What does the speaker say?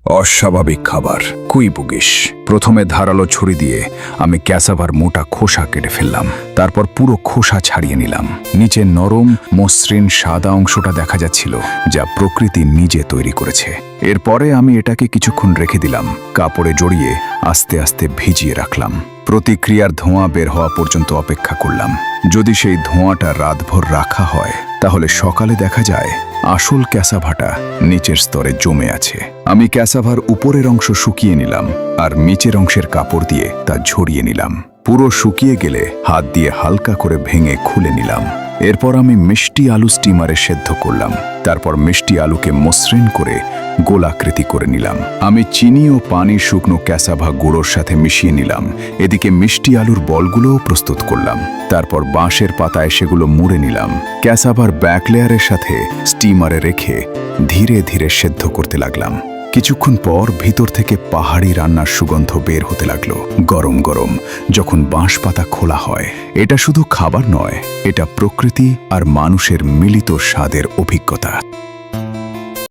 অস্বাভাবিক খাবার কুইবুগিস। প্রথমে ধারালো ছুরি দিয়ে আমি ক্যাসাভার মোটা খোসা কেটে ফেললাম। তারপর পুরো খোসা ছাড়িয়ে নিলাম। নিচে নরম মসৃণ সাদা অংশটা দেখা যাচ্ছিল, যা প্রকৃতি নিজে তৈরি করেছে। এরপরে আমি এটাকে কিছুক্ষণ রেখে দিলাম, কাপড়ে জড়িয়ে আস্তে আস্তে ভিজিয়ে রাখলাম। প্রতিক্রিয়ার ধোঁয়া বের হওয়া পর্যন্ত অপেক্ষা করলাম। যদি সেই ধোঁয়াটা রাতভর রাখা হয়, তাহলে সকালে দেখা যায় আসল ক্যাসাভাটা নিচের স্তরে জমে আছে। আমি ক্যাসাভার উপরের অংশ শুকিয়ে নিলাম আর নিচের অংশের কাপড় দিয়ে তা ঝরিয়ে নিলাম। পুরো শুকিয়ে গেলে হাত দিয়ে হালকা করে ভেঙে খুলে নিলাম। এরপর আমি মিষ্টি আলু স্টিমারে সেদ্ধ করলাম। তারপর মিষ্টি আলুকে মসৃণ করে গোলাকৃতি করে নিলাম। আমি চিনি ও পানির শুকনো ক্যাসাভা গুঁড়োর সাথে মিশিয়ে নিলাম। এদিকে মিষ্টি আলুর বলগুলোও প্রস্তুত করলাম। তারপর বাঁশের পাতায় সেগুলো মুড়ে নিলাম। ক্যাসাভার ব্যাক লেয়ারের সাথে স্টিমারে রেখে ধীরে ধীরে সেদ্ধ করতে লাগলাম। কিছুক্ষণ পর ভিতর থেকে পাহাড়ি রান্নার সুগন্ধ বের হতে লাগলো, গরম গরম যখন বাঁশ পাতা খোলা হয়। এটা শুধু খাবার নয়, এটা প্রকৃতি আর মানুষের মিলিত স্বাদের অভিজ্ঞতা।